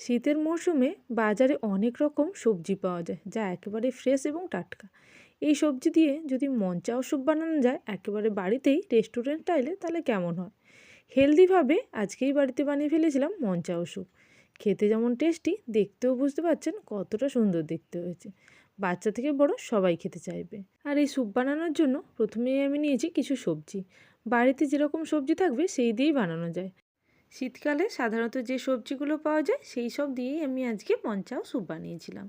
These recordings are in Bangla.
শীতের মরশুমে বাজারে অনেক রকম সবজি পাওয়া যায় যা একেবারে ফ্রেশ এবং টাটকা। এই সবজি দিয়ে যদি মন চাও স্যুপ বানানো যায় একেবারে বাড়িতেই রেস্টুরেন্ট স্টাইলে, তাহলে কেমন হয়? হেলদিভাবে আজকেই বাড়িতে বানিয়ে ফেলেছিলাম মন চাও স্যুপ। খেতে যেমন টেস্টি, দেখতেও বুঝতে পারছেন কতটা সুন্দর দেখতে হয়েছে। বাচ্চা থেকে বড় সবাই খেতে চাইবে। আর এই স্যুপ বানানোর জন্য প্রথমেই আমি নিয়েছি কিছু সবজি। বাড়িতে যেরকম সবজি থাকবে সেই দিয়েই বানানো যায়। শীতকালে সাধারণত যে সবজিগুলো পাওয়া যায় সেই সব দিয়েই আমি আজকে মঞ্চাও স্যুপ বানিয়েছিলাম।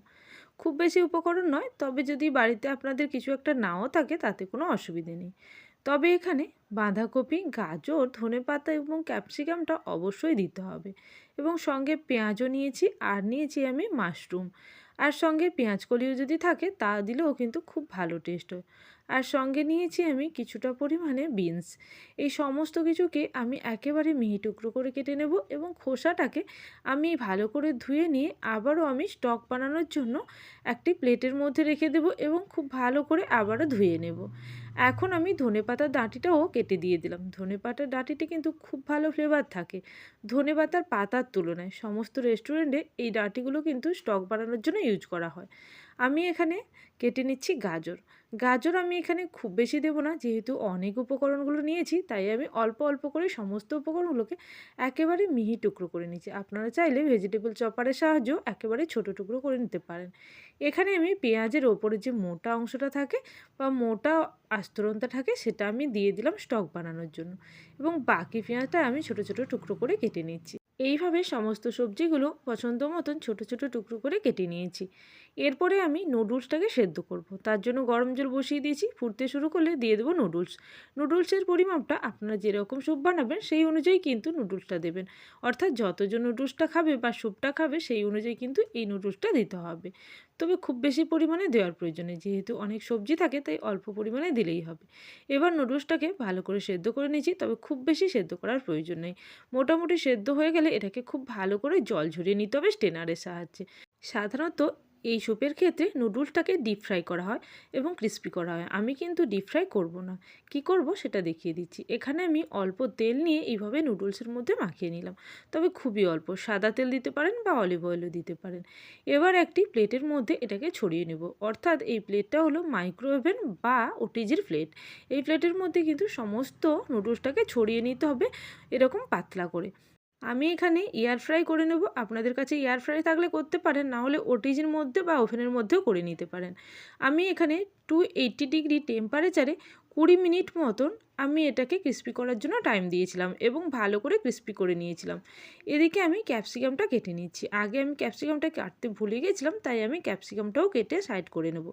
খুব বেশি উপকরণ নয়, তবে যদি বাড়িতে আপনাদের কিছু একটা নাও থাকে তাতে কোনো অসুবিধে নেই। তবে এখানে বাঁধাকপি, গাজর, ধনেপাতা এবং ক্যাপসিকামটা অবশ্যই দিতে হবে, এবং সঙ্গে পেঁয়াজও নিয়েছি, আর নিয়েছি আমি মাশরুম। আর সঙ্গে পেঁয়াজ কলিও যদি থাকে তা দিলেও কিন্তু খুব ভালো টেস্ট হয়। আর সঙ্গে নিয়েছি আমি কিছুটা পরিমাণে বিনস। এই সমস্ত কিছুকে আমি একেবারে মিহি টুকরো করে কেটে নেব, এবং খোসাটাকে আমি ভালো করে ধুয়ে নিয়ে আবারও আমি স্টক বানানোর জন্য একটি প্লেটের মধ্যে রেখে দেব, এবং খুব ভালো করে আবারও ধুয়ে নেব। এখন আমি ধনেপাতার ডাঁটিটাও কেটে দিয়ে দিলাম। ধনেপাতার ডাঁটিতে কিন্তু খুব ভালো ফ্লেভার থাকে ধনেপাতার পাতার তুলনায়। সমস্ত রেস্টুরেন্টে এই ডাঁটিগুলো কিন্তু স্টক বানানোর জন্য ইউজ করা হয়। আমি এখানে কেটে নিচ্ছি গাজর। গাজর আমি এখানে খুব বেশি দেবো না, যেহেতু অনেক উপকরণগুলো নিয়েছি, তাই আমি অল্প অল্প করে সমস্ত উপকরণগুলোকে একেবারে মিহি টুকরো করে নিচ্ছি। আপনারা চাইলে ভেজিটেবল চপারের সাহায্যেও একেবারে ছোট টুকরো করে নিতে পারেন। এখানে আমি পেঁয়াজের ওপরে যে মোটা অংশটা থাকে বা মোটা আস্তরণটা থাকে সেটা আমি দিয়ে দিলাম স্টক বানানোর জন্য, এবং বাকি পেঁয়াজটা আমি ছোট ছোট টুকরো করে কেটে নিচ্ছি। এইভাবে সমস্ত সবজিগুলো পছন্দ মতন ছোট ছোট টুকরো করে কেটে নিয়েছি। এরপরে আমি নুডলসটাকে সেদ্ধ করব। তার জন্য গরম জল বসিয়ে দিয়েছি, ফুটতে শুরু করলে দিয়ে দেবো নুডলস। নুডলসের পরিমাপটা আপনারা যেরকম স্যুপ বানাবেন সেই অনুযায়ী কিন্তু নুডলসটা দেবেন। অর্থাৎ যতজন নুডলসটা খাবে বা স্যুপটা খাবে সেই অনুযায়ী কিন্তু এই নুডলসটা দিতে হবে। তবে খুব বেশি পরিমাণে দেওয়ার প্রয়োজন নেই, যেহেতু অনেক সবজি থাকে তাই অল্প পরিমাণে দিলেই হবে। এবার নুডলসটাকে ভালো করে সেদ্ধ করে নিয়েছি, তবে খুব বেশি সেদ্ধ করার প্রয়োজন নেই। মোটামুটি সেদ্ধ হয়ে গেলে এটাকে খুব ভালো করে জল ঝরিয়ে নিতে হবে স্টেনারের সাহায্যে। সাধারণত এই স্যুপের ক্ষেত্রে নুডলসটাকে ডিপ ফ্রাই করা হয় এবং ক্রিস্পি করা হয়। আমি কিন্তু ডিপ ফ্রাই করব না। কি করব সেটা দেখিয়ে দিচ্ছি। এখানে আমি অল্প তেল নিয়ে এইভাবে নুডলসের মধ্যে মাখিয়ে নিলাম, তবে খুবই অল্প। সাদা তেল দিতে পারেন বা অলিভ অয়েলও দিতে পারেন। এবার একটি প্লেটের মধ্যে এটাকে ছড়িয়ে নেব। অর্থাৎ এই প্লেটটা হলো মাইক্রোওভেন বা ওটিজির প্লেট। এই প্লেটের মধ্যে কিন্তু সমস্ত নুডলসটাকে ছড়িয়ে নিতে হবে এরকম পাতলা করে। আমি এখানে এয়ার ফ্রাই করে নেব। আপনাদের কাছে এয়ার ফ্রাই থাকলে করতে পারেন, না হলে ওটিজির মধ্যে বা ওভেনের মধ্যেও করে নিতে পারেন। আমি এখানে 280 ডিগ্রি টেম্পারেচারে 20 মিনিট মতন আমি এটাকে ক্রিস্পি করার জন্য টাইম দিয়েছিলাম, এবং ভালো করে ক্রিস্পি করে নিয়েছিলাম। এদিকে আমি ক্যাপসিকামটা কেটে নিচ্ছি। আগে আমি ক্যাপসিকামটা কাটতে ভুলে গেছিলাম, তাই আমি ক্যাপসিকামটাও কেটে সাইড করে নেব।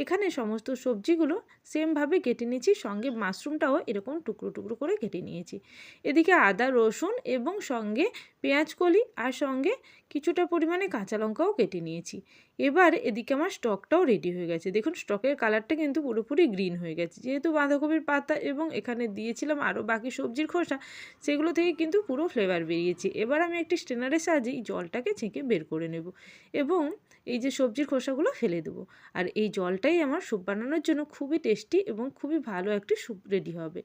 এখানে সমস্ত সবজিগুলো সেমভাবে কেটে নিয়েছি, সঙ্গে মাশরুমটাও এরকম টুকরো টুকরো করে কেটে নিয়েছি। এদিকে আদা, রসুন এবং সঙ্গে পেঁয়াজ কলি আর সঙ্গে কিছুটা পরিমাণে কাঁচা লঙ্কাও কেটে নিয়েছি। এবার এদিকে আমার স্টকটাও রেডি হয়ে গেছে। দেখুন স্টকের কালারটা কিন্তু পুরোপুরি গ্রিন হয়ে গেছে, যেহেতু বাঁধাকপির পাতা এবং এখানে দিয়েছিলাম আরও বাকি সবজির খোসা, সেগুলো থেকে কিন্তু পুরো ফ্লেভার বেরিয়েছে। এবার আমি একটি স্ট্রেনারের সাহায্যে এই জলটাকে ছেঁকে বের করে নেব, এবং এই যে সবজির খোসাগুলো ফেলে দেবো। আর এই জলটাই আমার স্যুপ বানানোর জন্য খুবই টেস্টি এবং খুবই ভালো একটি স্যুপ রেডি হবে।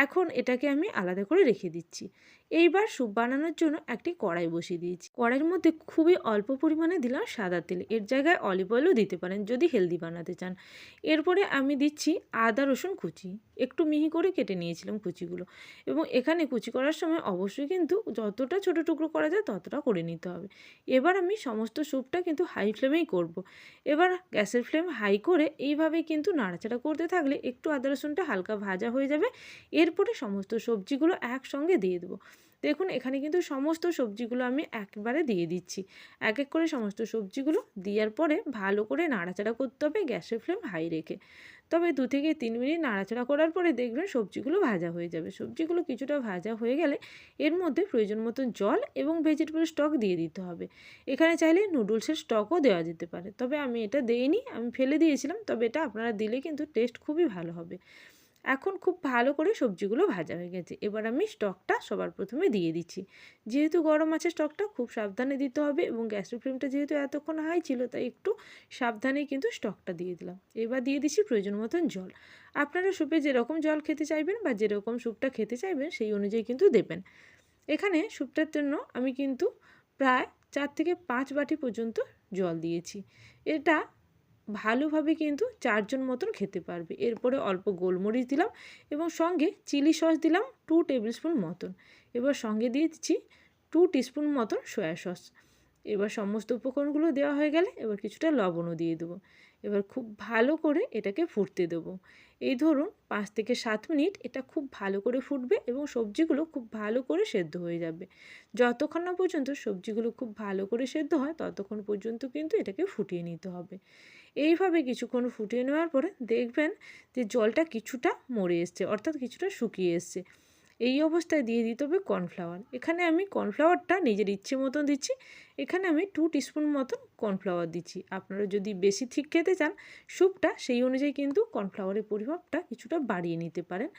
এখন এটাকে আমি আলাদা করে রেখে দিচ্ছি। এইবার স্যুপ বানানোর জন্য একটি কড়াই বসিয়ে দিয়েছি। কড়াইয়ের মধ্যে খুবই অল্প পরিমাণে দিলাম সাদা তেল। এর জায়গায় অলিভ অয়েলও দিতে পারেন যদি হেলদি বানাতে চান। এরপরে আমি দিচ্ছি আদা রসুন কুচি। একটু মিহি করে কেটে নিয়েছিলাম কুচিগুলো, এবং এখানে কুচি করার সময় অবশ্যই কিন্তু যতটা ছোট টুকরো করা যায় ততটা করে নিতে হবে। এবার আমি সমস্ত স্যুপটা কিন্তু হাই ফ্লেমেই করব। এবার গ্যাসের ফ্লেম হাই করে এইভাবে কিন্তু নাড়াচাড়া করতে থাকলে একটু আদা রসুনটা হালকা ভাজা হয়ে যাবে। এরপরে সমস্ত সবজিগুলো একসঙ্গে দিয়ে দেবো। দেখুন এখানে কিন্তু সমস্ত সবজিগুলো আমি একবারে দিয়ে দিচ্ছি। এক এক করে সমস্ত সবজিগুলো দেওয়ার পরে ভালো করে নাড়াচাড়া করতে হবে গ্যাসের ফ্লেম হাই রেখে। তবে 2 থেকে 3 মিনিট নাড়াচাড়া করার পরে দেখবেন সবজিগুলো ভাজা হয়ে যাবে। সবজিগুলো কিছুটা ভাজা হয়ে গেলে এর মধ্যে প্রয়োজন মতো জল এবং ভেজিটেবল স্টক দিয়ে দিতে হবে। এখানে চাইলে নুডলসের স্টকও দেওয়া যেতে পারে, তবে আমি এটা দেইনি, আমি ফেলে দিয়েছিলাম। তবে এটা আপনারা দিলে কিন্তু টেস্ট খুবই ভালো হবে। এখন খুব ভালো করে সবজিগুলো ভাজা হয়ে গেছে। এবার আমি স্টকটা সবার প্রথমে দিয়ে দিচ্ছি। যেহেতু গরম আছে স্টকটা খুব সাবধানে দিতে হবে, এবং গ্যাসের ফ্লেমটা যেহেতু এতক্ষণ হাই ছিল তাই একটু সাবধানেই কিন্তু স্টকটা দিয়ে দিলাম। এবার দিয়ে দিচ্ছি প্রয়োজন মতন জল। আপনারা স্যুপে যেরকম জল খেতে চাইবেন বা যেরকম স্যুপটা খেতে চাইবেন সেই অনুযায়ী কিন্তু দেবেন। এখানে স্যুপটার জন্য আমি কিন্তু প্রায় 4 থেকে 5 বাটি পর্যন্ত জল দিয়েছি। এটা ভালোভাবে কিন্তু 4 জন মতন খেতে পারবে। এরপরে অল্প গোলমরিচ দিলাম এবং সঙ্গে চিলি সস দিলাম 2 টেবিল স্পুন মতন। এবার সঙ্গে দিয়ে দিচ্ছি 2 টিস্পুন মতন সয়া সস। এবার সমস্ত উপকরণগুলো দেওয়া হয়ে গেলে এবার কিছুটা লবণও দিয়ে দেবো। এবার খুব ভালো করে এটাকে ফুটতে দেবো। এই ধরুন 5 থেকে 7 মিনিট এটা খুব ভালো করে ফুটবে এবং সবজিগুলো খুব ভালো করে সেদ্ধ হয়ে যাবে। যতক্ষণ না পর্যন্ত সবজিগুলো খুব ভালো করে সেদ্ধ হয় ততক্ষণ পর্যন্ত কিন্তু এটাকে ফুটিয়ে নিতে হবে। এইভাবে কিছুক্ষণ ফুটিয়ে নেওয়ার পরে দেখবেন যে জলটা কিছুটা মরে এসছে, অর্থাৎ কিছুটা শুকিয়ে এসছে। এই অবস্থায় দিয়ে দিতে হবে কর্নফ্লাওয়ার। এখানে আমি কর্নফ্লাওয়ারটা নিজের ইচ্ছে মতন দিচ্ছি। এখানে আমি 2 টিস্পুন মতন কর্নফ্লাওয়ার দিচ্ছি। আপনারা যদি বেশি থিক খেতে চান স্যুপটা, সেই অনুযায়ী কিন্তু কর্নফ্লাওয়ারের পরিমাপটা কিছুটা বাড়িয়ে নিতে পারেন।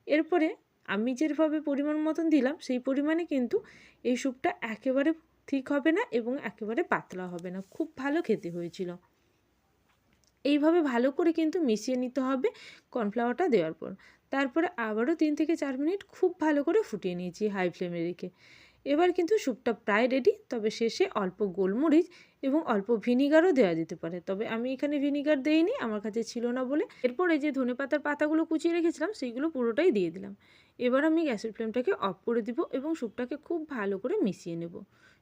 এরপরে আমি যেভাবে পরিমাণ মতন দিলাম সেই পরিমাণে কিন্তু এই স্যুপটা একেবারে ঠিক হবে না এবং একেবারে পাতলা হবে না, খুব ভালো খেতে হয়েছিল। এইভাবে ভালো করে কিন্তু মিশিয়ে নিতে হবে কর্নফ্লাওয়ারটা দেওয়ার পর। তারপরে আবারও 3 থেকে 4 মিনিট খুব ভালো করে ফুটিয়ে নিয়েছি হাই ফ্লেমে রেখে। এবার কিন্তু স্যুপটা প্রায় রেডি, তবে শেষে অল্প গোলমরিচ এবং অল্প ভিনিগারও দেওয়া যেতে পারে, তবে আমি এখানে ভিনিগার দেইনি, আমার কাছে ছিল না বলে। এরপরে যে ধনেপাতার পাতাগুলো কুচিয়ে রেখেছিলাম সেইগুলো পুরোটাই দিয়ে দিলাম। এবার আমি গ্যাসের ফ্লেমটাকে অফ করে দিব এবং স্যুপটাকে খুব ভালো করে মিশিয়ে নেব।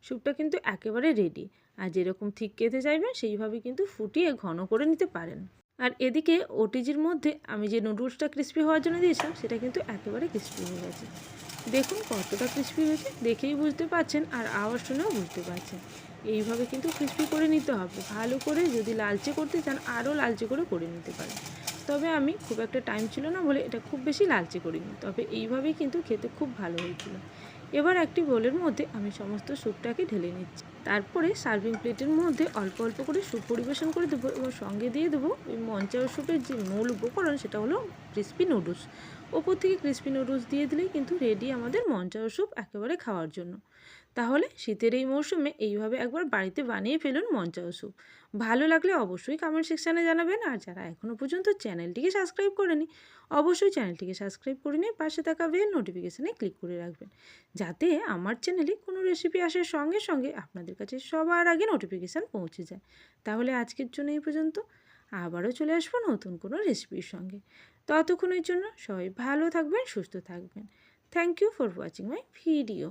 স্যুপটা কিন্তু একেবারে রেডি। আর যেরকম ঠিক খেতে চাইবেন সেইভাবে কিন্তু ফুটিয়ে ঘন করে নিতে পারেন। আর এদিকে ওটিজির মধ্যে আমি যে নুডলসটা ক্রিস্পি হওয়ার জন্য দিয়েছিলাম সেটা কিন্তু একেবারে ক্রিস্পি হয়ে গেছে। দেখুন কতটা ক্রিস্পি হয়েছে, দেখেই বুঝতে পারছেন আর আওয়াজ শুনেও বুঝতে পারছেন। এইভাবে কিন্তু ক্রিস্পি করে নিতে হবে ভালো করে। যদি লালচে করতে চান আরও লালচে করে নিতে পারেন, তবে আমি খুব একটা টাইম ছিল না বলে এটা খুব বেশি লালচে করিনি, তবে এইভাবেই কিন্তু খেতে খুব ভালো হয়েছিল। এবার একটি বোলের মধ্যে আমি সমস্ত স্যুপটাকে ঢেলে নিচ্ছি। তারপরে সার্ভিং প্লেটের মধ্যে অল্প অল্প করে স্যুপ পরিবেশন করে দেবো এবং সঙ্গে দিয়ে দেবো ওই মঞ্চাও স্যুপের যে মূল উপকরণ সেটা হলো ক্রিস্পি নুডলস। ওপর থেকে ক্রিস্পি নুডলস দিয়ে দিলেই কিন্তু রেডি আমাদের মঞ্চাও স্যুপ একেবারে খাওয়ার জন্য। তাহলে শীতের এই মরশুমে এইভাবে একবার বাড়িতে বানিয়ে ফেলুন মঞ্চাও স্যুপ। ভালো লাগলে অবশ্যই কমেন্ট সেকশানে জানাবেন। আর যারা এখনও পর্যন্ত চ্যানেলটিকে সাবস্ক্রাইব করেনি অবশ্যই চ্যানেলটিকে সাবস্ক্রাইব করে নিয়ে পাশে থাকা বেল নোটিফিকেশানে ক্লিক করে রাখবেন, যাতে আমার চ্যানেলে কোনো রেসিপি আসার সঙ্গে সঙ্গে আপনাদের কাছে সবার আগে নোটিফিকেশান পৌঁছে যায়। তাহলে আজকের জন্য এই পর্যন্ত, আবারও চলে আসবো নতুন কোনো রেসিপির সঙ্গে। ততক্ষণের জন্য সবাই ভালো থাকবেন, সুস্থ থাকবেন। Thank you for watching my video.